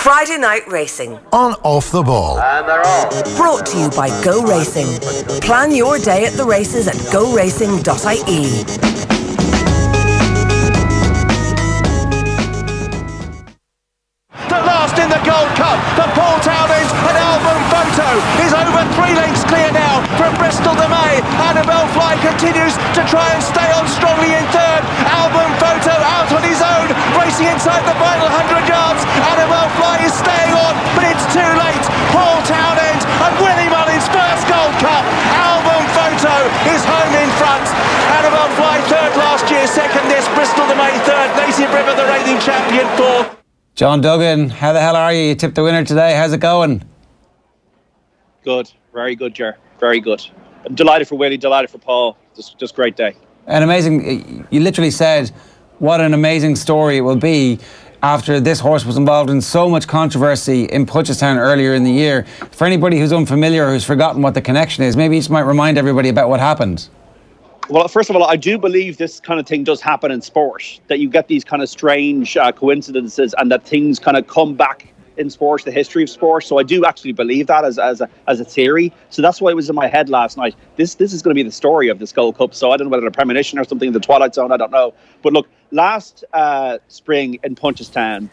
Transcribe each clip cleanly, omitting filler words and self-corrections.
Friday Night Racing. On Off the Ball. And they're off. Brought to you by Go Racing. Plan your day at the races at goracing.ie. The last in the Gold Cup for Paul Townend, and Boum is over 3 lengths clear now from Bristol de May. Annabelle Fly continues to try and stay on strongly in third. Boum out on his own, racing inside the final 100 yards. Annabelle Fly is staying on, but it's too late. Paul Townend and Willie Mullins' first Gold Cup. Boum is home in front. Annabelle Fly third last year, second this. Bristol de May third. Native River, the reigning champion, fourth. John Duggan, how the hell are you? You tipped the winner today. How's it going? Good, very good, Ger. Very good. I'm delighted for Willie, delighted for Paul. Just great day. An amazing. You literally said what an amazing story it will be after this horse was involved in so much controversy in Punchestown earlier in the year. For anybody who's unfamiliar, who's forgotten what the connection is, maybe you just might remind everybody about what happened. Well, first of all, I do believe this kind of thing does happen in sport, that you get these kind of strange coincidences and that things kind of come back in sport, the history of sport. So I do actually believe that as a theory. So that's why it was in my head last night. This is going to be the story of this Gold Cup. So I don't know whether a premonition or something in the Twilight Zone, I don't know. But look, last spring in Punchestown,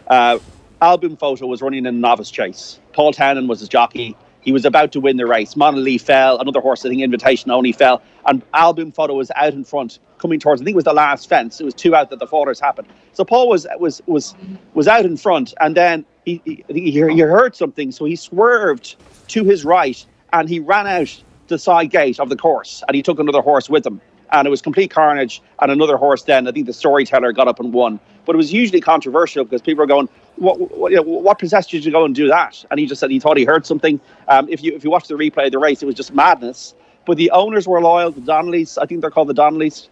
Boum was running in a novice chase. Paul Townend was his jockey. He was about to win the race. Monolith fell. Another horse, I think, Invitation Only fell. And Boum was out in front, coming towards, I think it was the last fence. It was 2 out that the faulters happened. So Paul was out in front, and then he heard something, so he swerved to his right, and he ran out the side gate of the course, and he took another horse with him. And it was complete carnage, and another horse then, I think the Storyteller, got up and won. But it was hugely controversial because people were going, what possessed you to go and do that? And he just said he thought he heard something. If you watch the replay of the race, it was just madness. But the owners were loyal, the Donnellys, I think they're called the Donnellys.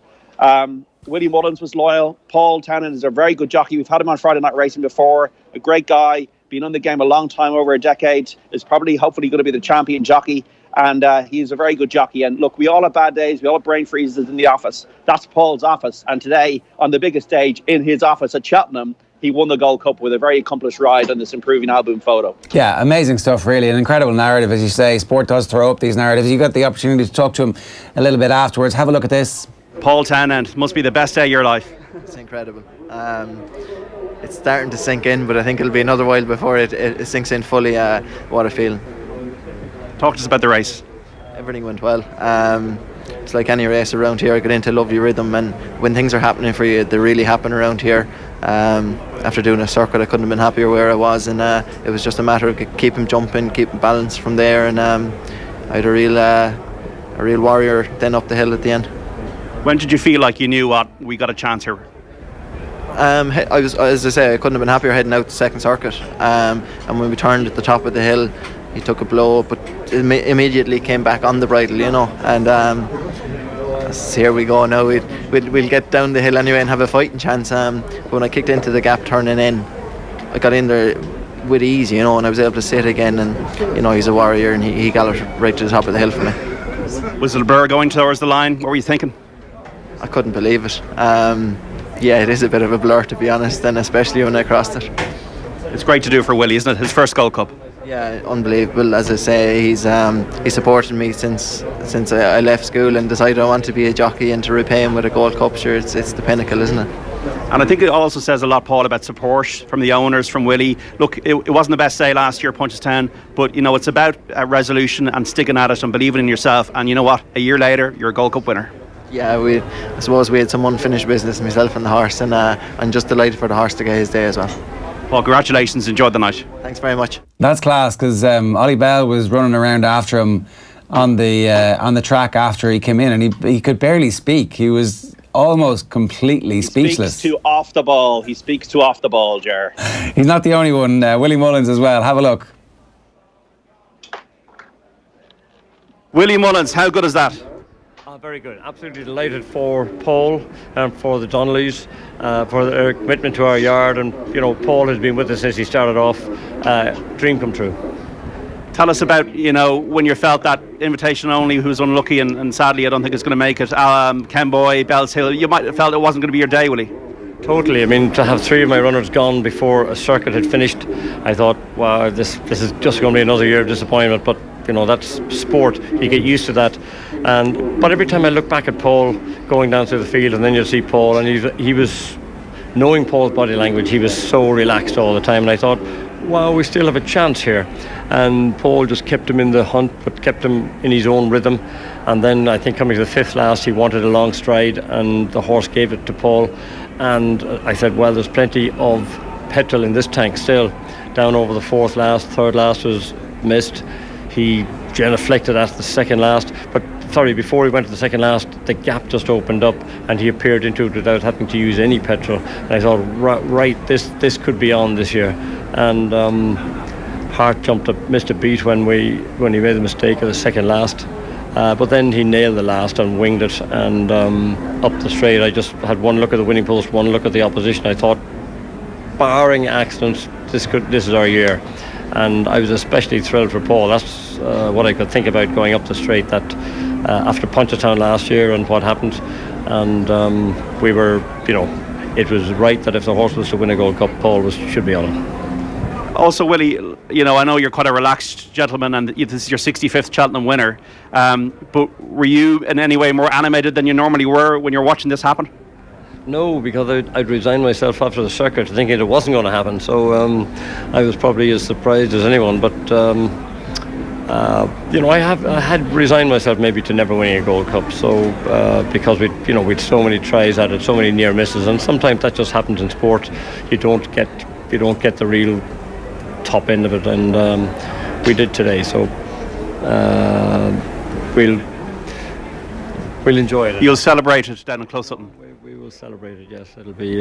Willie Mullins was loyal. Paul Townend is a very good jockey. We've had him on Friday Night Racing before. A great guy, been on the game a long time, over a decade. Is probably, hopefully, going to be the champion jockey. And he's a very good jockey. And look, we all have bad days. We all have brain freezes in the office. That's Paul's office. And today, on the biggest stage in his office at Cheltenham, he won the Gold Cup with a very accomplished ride on this improving Boum photo. Yeah, amazing stuff, really. An incredible narrative, as you say. Sport does throw up these narratives. You got the opportunity to talk to him a little bit afterwards. Have a look at this. Paul Townend, must be the best day of your life. It's incredible. It's starting to sink in, but I think it'll be another while before it sinks in fully what I feel. Talk to us about the race. Everything went well. It's like any race around here. I got into a lovely rhythm, and when things are happening for you, they really happen around here. After doing a circuit, I couldn't have been happier where I was, and it was just a matter of keeping jumping, keeping balance from there, and I had a real warrior then up the hill at the end. When did you feel like you knew what we got a chance here? I was, as I say, I couldn't have been happier heading out the second circuit, and when we turned at the top of the hill, he took a blow, but immediately came back on the bridle, you know, and here we go now. We'll get down the hill anyway and have a fighting chance. But when I kicked into the gap turning in, I got in there with ease, you know, and I was able to sit again, and you know, he's a warrior, and he galloped right to the top of the hill for me. Was it a blur going towards the line? What were you thinking? I couldn't believe it. Yeah, it is a bit of a blur, to be honest, and especially when I crossed it. It's great to do for Willie, isn't it? His first Gold Cup. Yeah, unbelievable. As I say, he's supported me since I left school and decided I want to be a jockey, and to repay him with a Gold Cup, sure, it's the pinnacle, isn't it? And I think it also says a lot, Paul, about support from the owners, from Willie. Look, it wasn't the best day last year, Punchestown, but you know, it's about resolution and sticking at it and believing in yourself. And you know what? A year later, you're a Gold Cup winner. Yeah, I suppose we had some unfinished business, myself and the horse, and I'm just delighted for the horse to get his day as well. Paul, congratulations. Enjoyed the night. Thanks very much. That's class, because Ollie Bell was running around after him on the track after he came in, and he could barely speak. He was almost completely speechless. He speaks to off the ball. He speaks to off the ball, Ger. He's not the only one. Willie Mullins as well. Have a look. Willie Mullins, how good is that? Very good. Absolutely delighted for Paul and for the Donnellys, for their commitment to our yard. And you know, Paul has been with us since he started off. Dream come true. Tell us about, you know, when you felt that Invitation Only, who was unlucky and sadly I don't think is going to make it. Ken Boy, Bells Hill, you might have felt it wasn't going to be your day, Willie. Totally. I mean, to have 3 of my runners gone before a circuit had finished, I thought, wow, this is just going to be another year of disappointment. But you know, that's sport. You get used to that. But every time I look back at Paul going down through the field, and then you'll see Paul, and he was, knowing Paul's body language, he was so relaxed all the time. And I thought, wow, we still have a chance here. And Paul just kept him in the hunt, but kept him in his own rhythm. And then I think coming to the 5th last, he wanted a long stride, and the horse gave it to Paul. And I said, well, there's plenty of petrol in this tank still. Down over the 4th last, 3rd last was missed. He genuflected at the 2nd last, but before he went to the 2nd last, the gap just opened up and he appeared into it without having to use any petrol. And I thought, right, this could be on this year. And heart jumped up, missed a beat when he made the mistake of the 2nd last. But then he nailed the last and winged it, and up the straight. I just had one look at the winning post, one look at the opposition. I thought, barring accidents, this is our year. And I was especially thrilled for Paul. That's what I could think about going up the straight. That after Punchestown last year and what happened, and we were, it was right that if the horse was to win a Gold Cup, Paul should be on it. Also, Willie, I know you're quite a relaxed gentleman, and this is your 65th Cheltenham winner. But were you in any way more animated than you normally were when you're watching this happen? No, because I'd resigned myself after the circuit, thinking it wasn't going to happen. So I was probably as surprised as anyone. But I had resigned myself maybe to never winning a Gold Cup. So because we'd so many tries at it, so many near misses, and sometimes that just happens in sport. You don't get the real top end of it, and we did today. So we'll enjoy it. You'll celebrate it down in Close Sutton. We will celebrate it. Yes, it'll be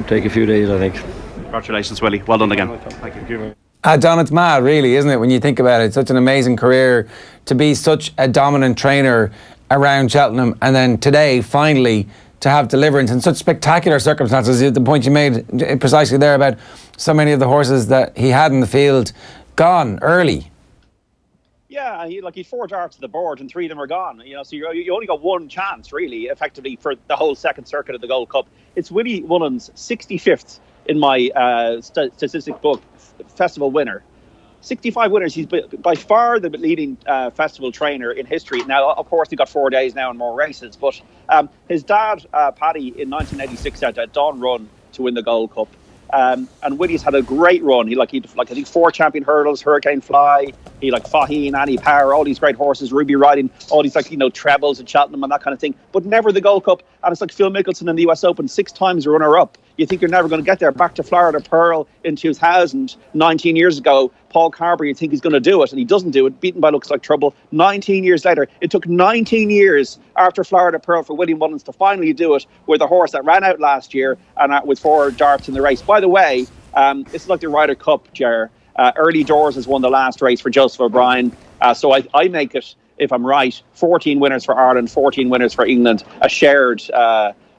take a few days, I think. Congratulations, Willie. Well done again. Thank you. John, it's mad, really, isn't it, when you think about it? It's such an amazing career to be such a dominant trainer around Cheltenham, and then today, finally, to have deliverance in such spectacular circumstances. The point you made precisely there about so many of the horses that he had in the field gone early. Yeah, he 4 darts to the board and 3 of them are gone. So you only got one chance, really, effectively, for the whole second circuit of the Gold Cup. It's Willie Mullins' 65th in my statistic book, festival winner. 65 winners. He's by far the leading festival trainer in history. Now, of course, he got 4 days now and more races, but his dad, Paddy, in 1986 had a Dawn run to win the Gold Cup. And Willie's had a great run. He I think 4 champion hurdles, Hurricane Fly. He Faheen, Annie Power, all these great horses, Ruby Riding, all these trebles at Cheltenham and that kind of thing. But never the Gold Cup. And it's like Phil Mickelson in the US Open, 6 times runner-up. You think you're never going to get there. Back to Florida Pearl in 2000, 19 years ago. Paul Carber, you think he's going to do it, and he doesn't do it. Beaten by Looks Like Trouble. 19 years later. It took 19 years after Florida Pearl for Willie Mullins to finally do it with a horse that ran out last year and with 4 darts in the race. By the way, it's like the Ryder Cup, Ger. Early doors has won the last race for Joseph O'Brien. So I make it, if I'm right, 14 winners for Ireland, 14 winners for England, a shared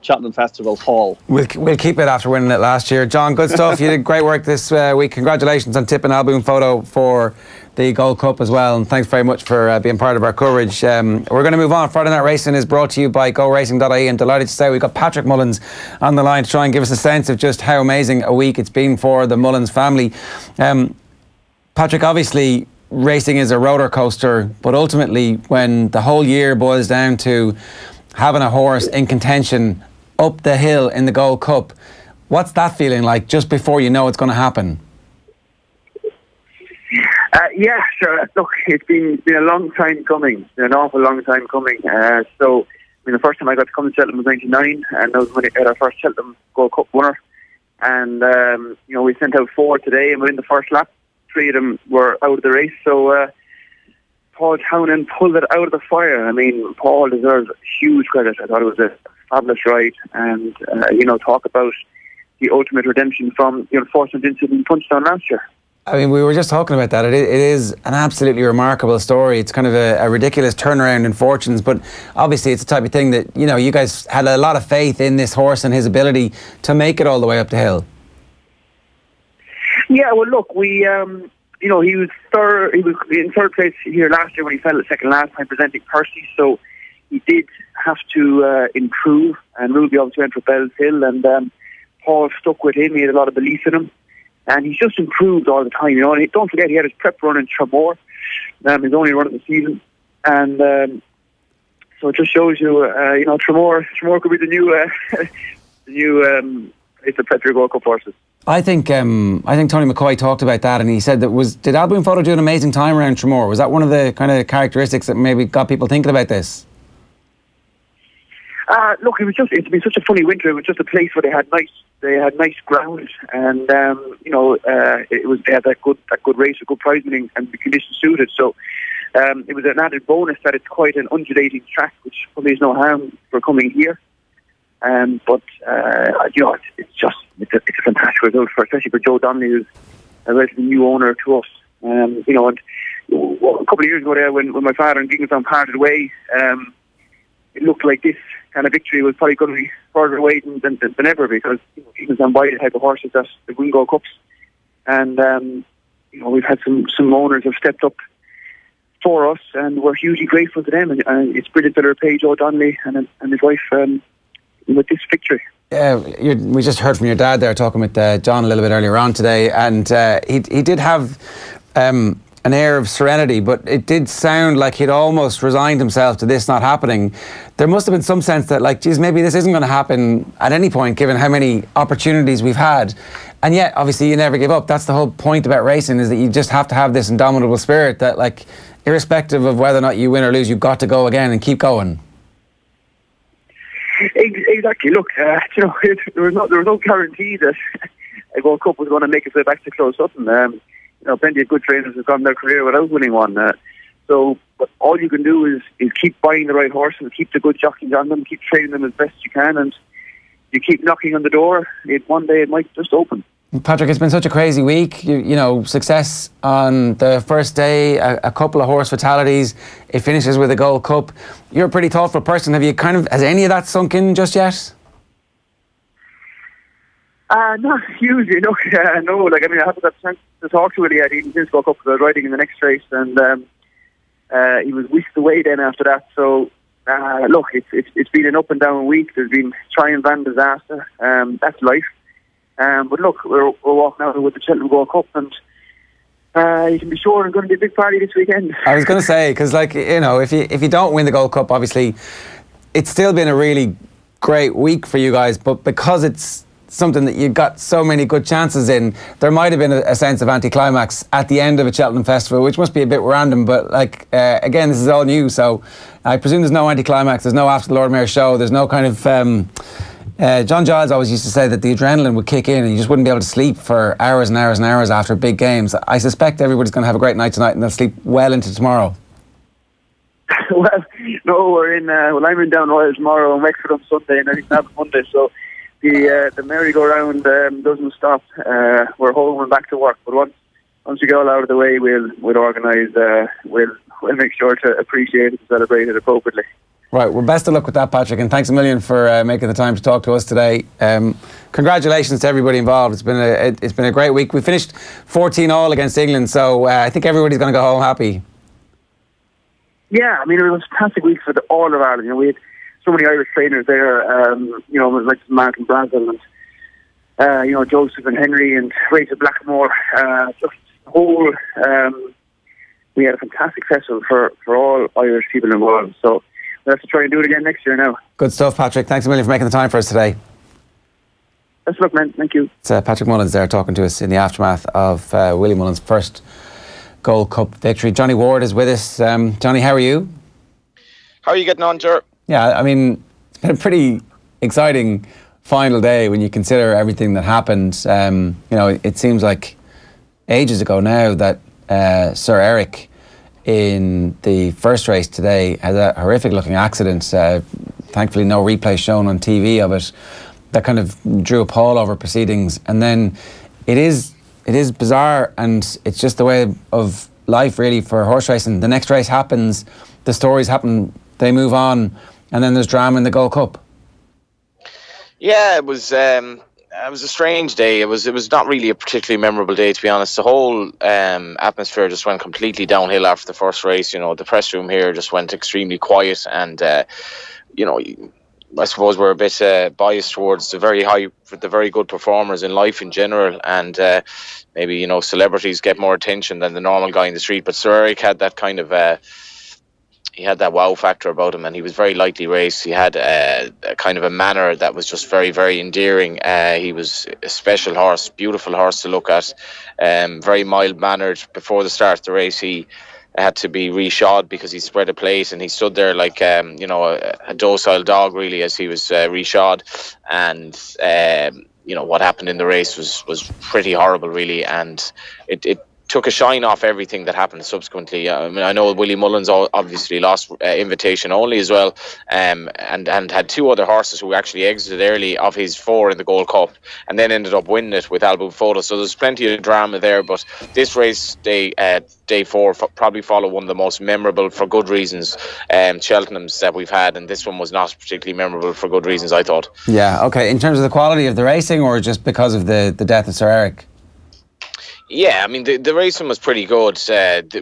Cheltenham Festival haul. We'll keep it after winning it last year. John, good stuff. You did great work this week. Congratulations on tipping Al Boum photo for the Gold Cup as well, and thanks very much for being part of our coverage. We're going to move on. Friday Night Racing is brought to you by GoRacing.ie, and delighted to say we've got Patrick Mullins on the line to try and give us a sense of just how amazing a week it's been for the Mullins family. Patrick, obviously racing is a roller coaster, but ultimately when the whole year boils down to having a horse in contention up the hill in the Gold Cup, what's that feeling like just before you know it's going to happen? Yeah, sure. Look, it's been a long time coming, an awful long time coming. So, the first time I got to come to Cheltenham was 99, and that was when we had our first Cheltenham Gold Cup winner. And, we sent out 4 today, and within the first lap, 3 of them were out of the race. So, Paul Townend pulled it out of the fire. Paul deserves huge credit. I thought it was a fabulous ride, and talk about the ultimate redemption from the unfortunate incident in Punchestown last year. We were just talking about that. It is an absolutely remarkable story. It's kind of a ridiculous turnaround in fortunes, but obviously it's the type of thing that you guys had a lot of faith in this horse and his ability to make it all the way up the hill. Yeah, well, look, he was in third place here last year when he fell at second last time presenting Percy, so he did have to improve, and Ruby obviously went for Bell's Hill, and Paul stuck with him. He had a lot of belief in him, and he's just improved all the time. You know, and don't forget he had his prep run in Tramore, his only run of the season, and so it just shows you, you know, Tramore could be the new, it's the Petri Gold Cup horses. I think Tony McCoy talked about that, and he said did Al Boum Photo do an amazing time around Tramore? Was that one of the kind of characteristics that maybe got people thinking about this? Look, it's been such a funny winter. It was just a place where they had nice ground, and you know, they had that good race, a good prize winning, and the conditions suited. So it was an added bonus that it's quite an undulating track, which probably is no harm for coming here. But you know, it's a fantastic result especially for Joe Donnelly, who's a relatively new owner to us. You know, and a couple of years ago there, when my father and Giggleston parted way, it looked like this kind of victory was probably going to be further away than ever, because Giggleston buy the type of horses that win Gold Cups, and you know, we've had some owners have stepped up for us, and we're hugely grateful to them. And it's brilliant that they're paid Joe Donnelly and his wife with this victory. Yeah, we just heard from your dad there talking with John a little bit earlier on today, and he did have an air of serenity, but it did sound like he'd almost resigned himself to this not happening. There must have been some sense that, like, geez, maybe this isn't going to happen at any point, given how many opportunities we've had. And yet, obviously, you never give up. That's the whole point about racing, is that you just have to have this indomitable spirit that, like, irrespective of whether or not you win or lose, you've got to go again and keep going. Exactly. Look, you know, there was no guarantee that a World Cup was going to make its way back to Close Sutton. You know, plenty of good trainers have gone their career without winning one. So all you can do is keep buying the right horses, keep the good jockeys on them, keep training them as best you can, and you keep knocking on the door. One day it might just open. Patrick, it's been such a crazy week. You know, success on the first day, a couple of horse fatalities. It finishes with a Gold Cup. You're a pretty thoughtful person. Has any of that sunk in just yet? Not hugely, no. No, like, I mean, I haven't got a chance to talk to him yet, even since Gold Cup, because I was riding in the next race, and he was whisked away then after that. So, look, it's been an up and down week. There's been Triumph and disaster. That's life. But look, we're walking out with the Cheltenham Gold Cup, and you can be sure there's going to be a big party this weekend. I was going to say, because, like, you know, if you don't win the Gold Cup, obviously, it's still been a really great week for you guys, but because it's something that you got so many good chances in, there might have been a sense of anticlimax at the end of a Cheltenham festival, which must be a bit random, but, like, again, this is all new, so I presume there's no anticlimax, there's no after the Lord Mayor show, there's no kind of John Giles always used to say that the adrenaline would kick in and you just wouldn't be able to sleep for hours and hours and hours after big games. I suspect everybody's going to have a great night tonight and they'll sleep well into tomorrow. Well, no, I'm in Downroyal tomorrow and Wexford on Sunday, and then on Monday, so the merry-go-round doesn't stop. We're home and back to work, but once we get all out of the way, we'll organise, we'll make sure to appreciate it and celebrate it appropriately. Right, well, best of luck with that, Patrick, and thanks a million for making the time to talk to us today. Congratulations to everybody involved. It's been a great week. We finished 14-all against England, so I think everybody's going to go home happy. Yeah, I mean, it was a fantastic week for all of Ireland. You know, we had so many Irish trainers there. You know, like Martin Brazel and you know, Joseph and Henry and Rachel Blackmore. Just the whole. We had a fantastic festival for all Irish people involved. So we'll have to try and do it again next year now. Good stuff, Patrick. Thanks a million for making the time for us today. Best of luck, man. Thank you. It's Patrick Mullins there talking to us in the aftermath of Willie Mullins' first Gold Cup victory. Johnny Ward is with us. Johnny, how are you? How are you getting on, Ger? Yeah, I mean, it's been a pretty exciting final day when you consider everything that happened. You know, it seems like ages ago now that Sir Eric in the first race today had a horrific looking accident. Thankfully no replay shown on TV of it. That kind of drew a pall over proceedings. And then it is bizarre, and it's just the way of life really for horse racing. The next race happens, the stories happen, they move on, and then there's drama in the Gold Cup. Yeah, it was a strange day. It was not really a particularly memorable day, to be honest. The whole atmosphere just went completely downhill after the first race. You know, the press room here just went extremely quiet, and you know, I suppose we're a bit biased towards the very good performers in life in general, and maybe, you know, celebrities get more attention than the normal guy in the street. But Sir Eric had that kind of he had that wow factor about him, and he was very lightly raced. He had a kind of a manner that was just very, very endearing. He was a special horse, beautiful horse to look at, very mild mannered. Before the start of the race, he had to be reshod because he spread a plate, and he stood there like you know, a docile dog really as he was reshod. And you know, what happened in the race was pretty horrible really, and it took a shine off everything that happened subsequently. I mean, I know Willie Mullins obviously lost invitation only as well, and had two other horses who actually exited early of his 4 in the Gold Cup, and then ended up winning it with Boum Photo. So there's plenty of drama there. But this race, day 4, probably follow one of the most memorable, for good reasons, Cheltenhams that we've had, and this one was not particularly memorable for good reasons, I thought. Yeah, okay. In terms of the quality of the racing, or just because of the death of Sir Eric? Yeah, I mean, the racing was pretty good.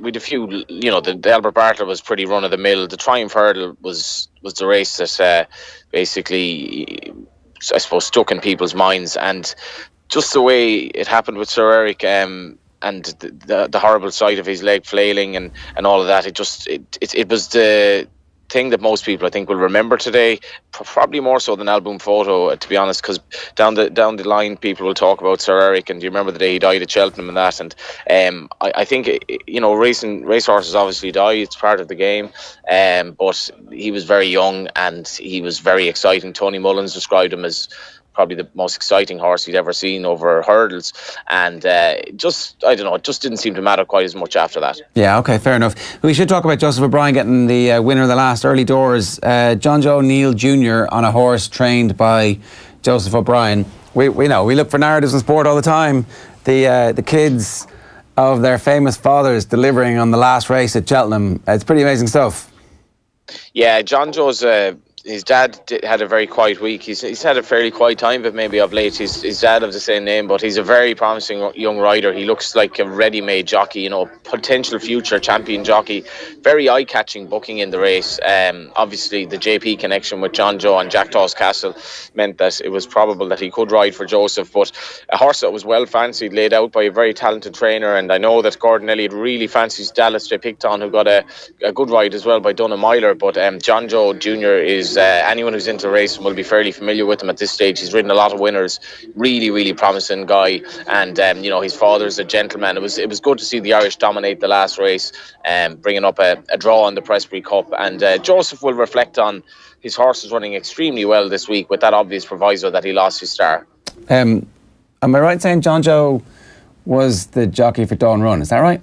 With a few, you know, the Albert Bartlett was pretty run of the mill. The Triumph Hurdle was the race that basically, I suppose, stuck in people's minds, and just the way it happened with Sir Eric, and the horrible sight of his leg flailing and all of that. It was the thing that most people, I think, will remember today, probably more so than Boum Photo, to be honest, because down the line people will talk about Sir Eric, and do you remember the day he died at Cheltenham and that. And I think, you know, racehorses obviously die, it's part of the game, but he was very young and he was very exciting. Tony Mullins described him as probably the most exciting horse he'd ever seen over hurdles, and I don't know, it just didn't seem to matter quite as much after that. Yeah, okay, fair enough. We should talk about Joseph O'Brien getting the winner of the last early doors. John Joe Neal Jr. on a horse trained by Joseph O'Brien. We know, we look for narratives in sport all the time. The kids of their famous fathers delivering on the last race at Cheltenham. It's pretty amazing stuff. Yeah, John Joe's his dad had a very quiet week. He's had a fairly quiet time, but maybe of late. His dad of the same name, but he's a very promising young rider. He looks like a ready-made jockey, you know, potential future champion jockey. Very eye-catching booking in the race. Obviously, the JP connection with John Joe and Jack Toss Castle meant that it was probable that he could ride for Joseph, but a horse that was well fancied, laid out by a very talented trainer, and I know that Gordon Elliott really fancies Dallas J. Picton, who got a good ride as well by Donagh Myler, but John Joe Jr. is anyone who's into racing will be fairly familiar with him at this stage. He's ridden a lot of winners, really, really promising guy, and you know, his father's a gentleman. It was good to see the Irish dominate the last race, bringing up a draw on the Presbyterian Cup, and Joseph will reflect on his horses running extremely well this week, with that obvious proviso that he lost his star. Am I right in saying John Joe was the jockey for Dawn Run, is that right?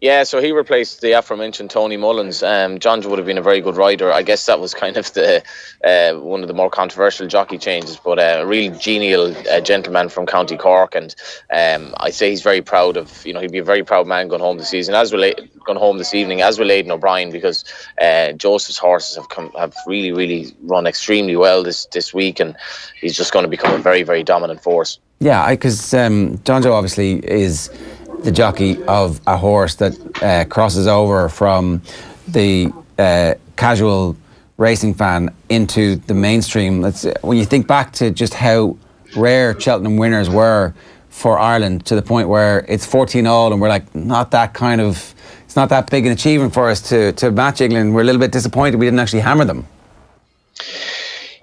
Yeah, so he replaced the aforementioned Tony Mullins. John Joe would have been a very good rider. I guess that was kind of the one of the more controversial jockey changes, but a real genial gentleman from County Cork, and I'd say he's very proud of, you know, he'd be a very proud man going home this evening, as will Aidan O'Brien, because Joseph's horses have really, really run extremely well this week, and he's just going to become a very, very dominant force. Yeah, because John Joe obviously is the jockey of a horse that crosses over from the casual racing fan into the mainstream. When you think back to just how rare Cheltenham winners were for Ireland, to the point where it's 14-all and we're like, it's not that big an achievement for us to match England. We're a little bit disappointed we didn't actually hammer them.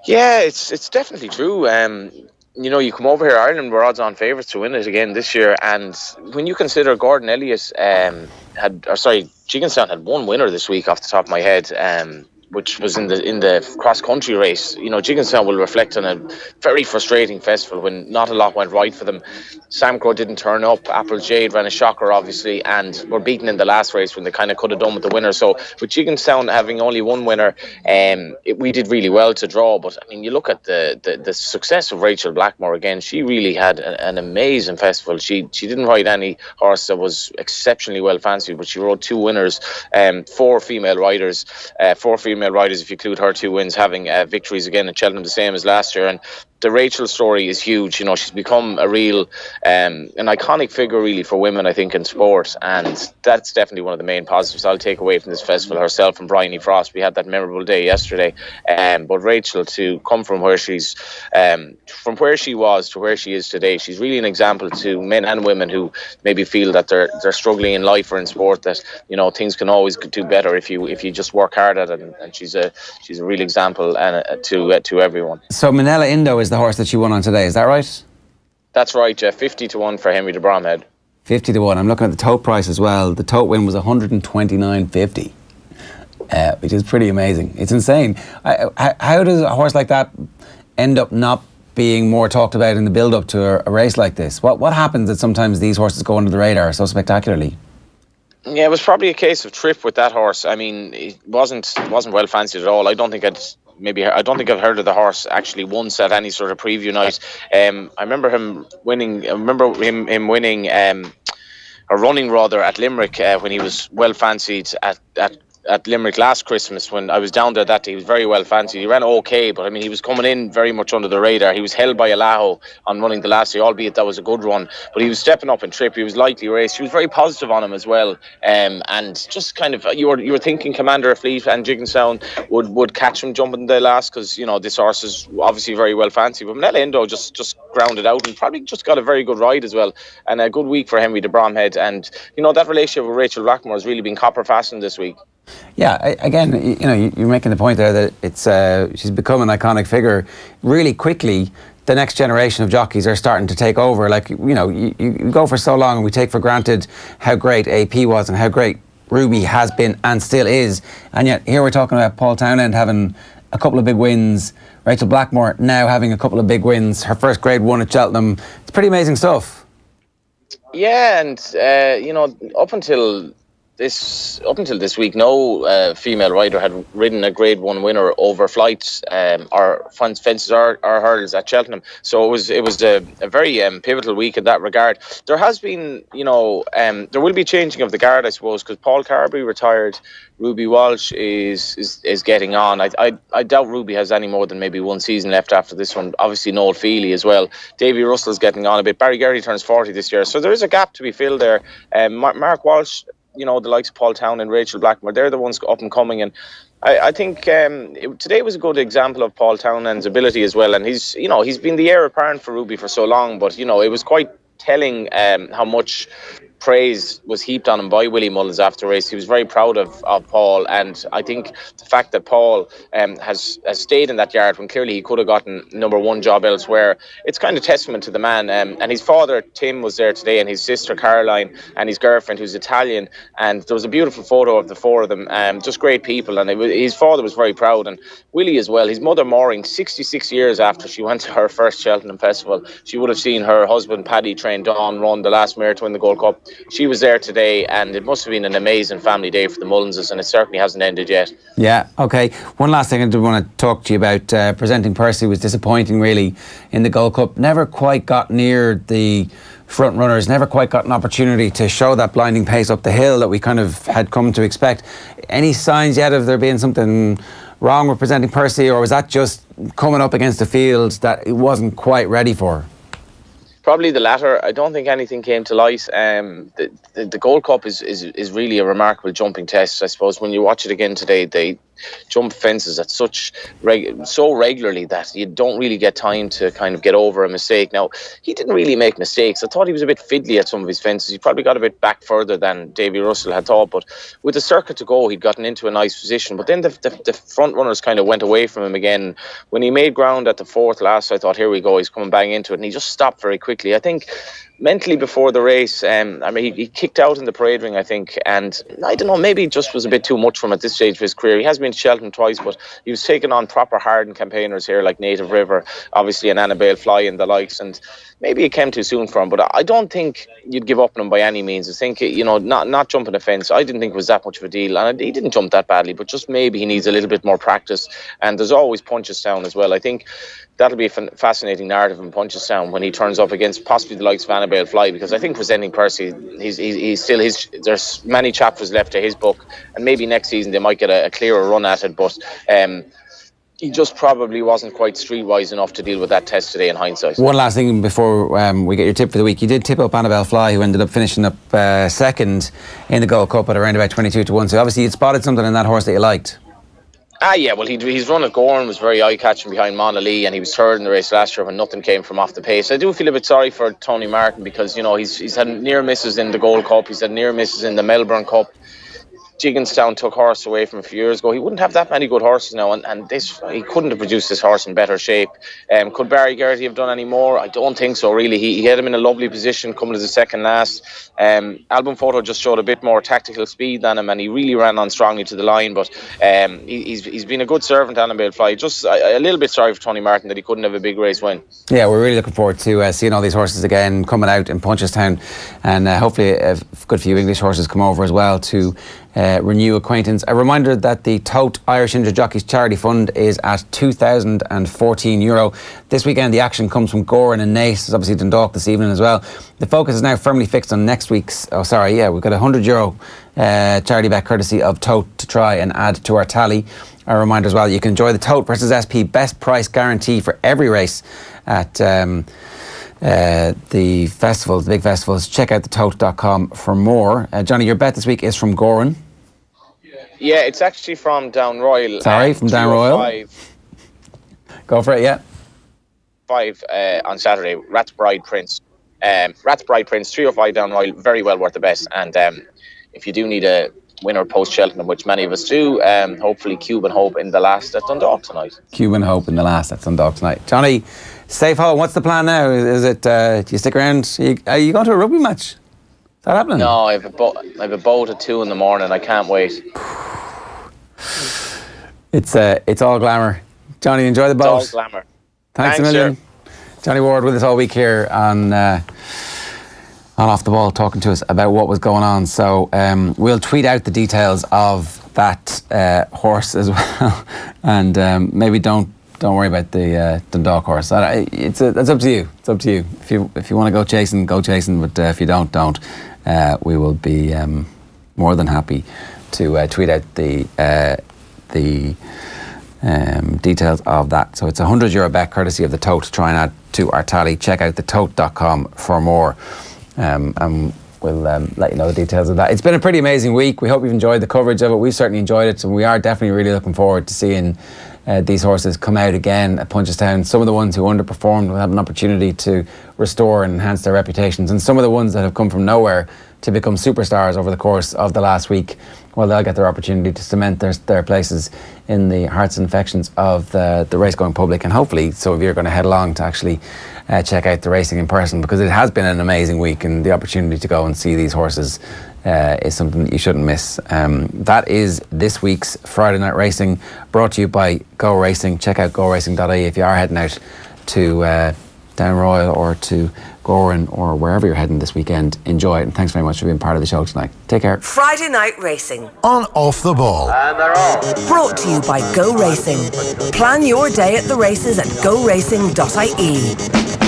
Yeah, it's definitely true. You know, you come over here, Ireland were odds-on favourites to win it again this year, and when you consider Gordon Elliott Jigginstown had one winner this week off the top of my head, which was in the cross-country race. You know, Jigginstown will reflect on a very frustrating festival when not a lot went right for them. Sam Crow didn't turn up, Apple Jade ran a shocker obviously, and were beaten in the last race when they kind of could have done with the winner. So with Jigginstown having only one winner, we did really well to draw. But I mean, you look at the success of Rachel Blackmore again. She really had an amazing festival. She didn't ride any horse that was exceptionally well fancied, but she rode two winners, four female riders if you include her two wins, having victories again at Cheltenham, the same as last year. And the Rachel story is huge. You know, she's become a real, an iconic figure really for women, I think, in sport, and that's definitely one of the main positives I'll take away from this festival. Herself and Bryony Frost, we had that memorable day yesterday, but Rachel, to come from where she's, from where she was to where she is today, she's really an example to men and women who maybe feel that they're struggling in life or in sport, that, you know, things can always do better if you just work hard at it, and she's a real example and to everyone. So Manila Indo is the horse that you won on today, is that right? That's right, yeah. 50-1 for Henry de Bromhead. 50-1. I'm looking at the tote price as well. The tote win was 129.50, which is pretty amazing. It's insane. How does a horse like that end up not being more talked about in the build-up to a race like this? What happens that sometimes these horses go under the radar so spectacularly? Yeah, it was probably a case of trip with that horse. I mean, it wasn't well fancied at all. I don't think I've heard of the horse actually once at any sort of preview night. I remember him winning. Him winning, or running rather, at Limerick when he was well fancied at Limerick last Christmas. When I was down there that day, he was very well fancied. He ran okay, but I mean, he was coming in very much under the radar. He was held by Alaho on running the last day, albeit that was a good run, but he was stepping up in trip. He was lightly raced. She was very positive on him as well, and just kind of, you were thinking Commander of Fleet and Jigginstown would catch him jumping the last, because, you know, this horse is obviously very well fancied, but Manila Indo just grounded out and probably just got a very good ride as well, and a good week for Henry de Bromhead. And, you know, that relationship with Rachel Blackmore has really been copper fastened this week. Yeah, again, you know, you're making the point there that it's she's become an iconic figure really quickly. The next generation of jockeys are starting to take over. Like, you know, you go for so long and we take for granted how great AP was and how great Ruby has been and still is, and yet here we're talking about Paul Townend having a couple of big wins, Rachel Blackmore now having a couple of big wins, her first Grade 1 at Cheltenham. It's pretty amazing stuff. Yeah, and you know, up until this week, no female rider had ridden a Grade 1 winner over flights or fences or hurdles at Cheltenham. So it was a very pivotal week in that regard. There has been, you know, there will be changing of the guard, I suppose, because Paul Carberry retired. Ruby Walsh is getting on. I doubt Ruby has any more than maybe one season left after this one. Obviously, Noel Feely as well. Davy Russell's getting on a bit. Barry Geraghty turns 40 this year, so there is a gap to be filled there. Mark Walsh, you know, the likes of Paul Town and Rachel Blackmore, they're the ones up and coming, and I think today was a good example of Paul Townend's ability as well. And he's been the heir apparent for Ruby for so long, but, you know, it was quite telling how much praise was heaped on him by Willie Mullins after the race. He was very proud of Paul, and I think the fact that Paul has stayed in that yard when clearly he could have gotten #1 job elsewhere, it's kind of testament to the man. And his father Tim was there today, and his sister Caroline, and his girlfriend who's Italian, and there was a beautiful photo of the four of them, just great people. And his father was very proud, and Willie as well. His mother Maureen, 66 years after she went to her first Cheltenham festival, she would have seen her husband Paddy train Dawn run the last mare to win the Gold Cup. She was there today, and it must have been an amazing family day for the Mullinses, and it certainly hasn't ended yet. Yeah, okay. One last thing I did want to talk to you about. Presenting Percy was disappointing, really, in the Gold Cup. Never quite got near the front runners, never quite got an opportunity to show that blinding pace up the hill that we kind of had come to expect. Any signs yet of there being something wrong with Presenting Percy, or was that just coming up against a field that it wasn't quite ready for? Probably the latter. I don't think anything came to light. The Gold Cup is really a remarkable jumping test, I suppose. When you watch it again today, they jump fences at so regularly that you don't really get time to kind of get over a mistake. Now, he didn't really make mistakes. I thought he was a bit fiddly at some of his fences. He probably got a bit back further than Davy Russell had thought, but with the circuit to go, he'd gotten into a nice position. But then the front runners kind of went away from him again. When he made ground at the fourth last, I thought, here we go, he's coming bang into it, and he just stopped very quickly. I think mentally before the race, I mean, he kicked out in the parade ring, I think, and I don't know, maybe it just was a bit too much for him at this stage of his career. He has been to Cheltenham twice, but he was taking on proper hardened campaigners here like Native River, obviously, and Annabelle Fly and the likes, and maybe it came too soon for him, but I don't think you'd give up on him by any means. I think, you know, not jumping a fence, I didn't think it was that much of a deal, and he didn't jump that badly, but just maybe he needs a little bit more practice, and there's always Punchestown as well. I think that'll be a fascinating narrative in Punchestown when he turns up against possibly the likes of Annabelle Fly, because I think Presenting Percy, he's still there's many chapters left to his book, and maybe next season they might get a clearer run at it, but he just probably wasn't quite streetwise enough to deal with that test today in hindsight. One last thing before we get your tip for the week. You did tip up Annabelle Fly, who ended up finishing up second in the Gold Cup at around about 22-1. So obviously you'd spotted something in that horse that you liked. Yeah, well, his run at Gorn was very eye-catching behind Mona Lee, and he was third in the race last year when nothing came from off the pace. I do feel a bit sorry for Tony Martin because, you know, he's had near misses in the Gold Cup, he's had near misses in the Melbourne Cup. Jigginstown took horse away from a few years ago. He wouldn't have that many good horses now, and this he couldn't have produced this horse in better shape. Could Barry Geraghty have done any more? I don't think so, really. He had him in a lovely position coming as a second last. Album Photo just showed a bit more tactical speed than him, and he really ran on strongly to the line. But he's been a good servant, Annabelle Fly. Just a little bit sorry for Tony Martin that he couldn't have a big race win. Yeah, we're really looking forward to seeing all these horses again coming out in Punchestown, and hopefully a good few English horses come over as well to renew acquaintance. A reminder that the Tote Irish Injured Jockeys Charity Fund is at €2,014. This weekend the action comes from Goran and Naas. There's obviously Dundalk this evening as well. The focus is now firmly fixed on next week's, we've got €100 charity bet courtesy of Tote to try and add to our tally. A reminder as well, you can enjoy the Tote versus SP best price guarantee for every race at the festivals, the big festivals. Check out thetote.com for more. Johnny, your bet this week is from Goran. Yeah, it's actually from Down Royal. Sorry, from Down Royal. Go for it, yeah. 5 on Saturday, Rat's Bride Prince. Rat's Bride Prince, 305 Down Royal, very well worth the best. And if you do need a winner post Cheltenham, which many of us do, hopefully Cuban Hope in the last at Dundalk tonight. Cuban Hope in the last at Dundalk tonight. Johnny, safe home. What's the plan now? Is it, do you stick around? Are you going to a rugby match? Is that happening? No, I have a boat at 2 in the morning. I can't wait. It's all glamour. Johnny, enjoy the boat. It's all glamour. Thanks a million. Sir. Johnny Ward with us all week here on Off the Ball, talking to us about what was going on. So we'll tweet out the details of that horse as well, and maybe don't worry about the Dundalk horse. It's up to you. It's up to you. If you want to go chasing, go chasing. But if you don't. We will be more than happy to tweet out the details of that. So it's a €100 bet courtesy of the Tote to try and add to our tally. Check out thetote.com for more. And we'll let you know the details of that. It's been a pretty amazing week. We hope you've enjoyed the coverage of it. We've certainly enjoyed it, and we are definitely really looking forward to seeing these horses come out again at Punchestown. Some of the ones who underperformed will have an opportunity to restore and enhance their reputations, and some of the ones that have come from nowhere to become superstars over the course of the last week, well, they'll get their opportunity to cement their places in the hearts and affections of the race-going public. And hopefully some of you are going to head along to actually check out the racing in person, because it has been an amazing week, and the opportunity to go and see these horses is something that you shouldn't miss. That is this week's Friday Night Racing, brought to you by Go Racing. Check out goracing.ie if you are heading out to Down Royal or to Goran or wherever you're heading this weekend. Enjoy it, and thanks very much for being part of the show tonight. Take care. Friday Night Racing on Off the Ball. And they're off. Brought to you by Go Racing. Plan your day at the races at goracing.ie.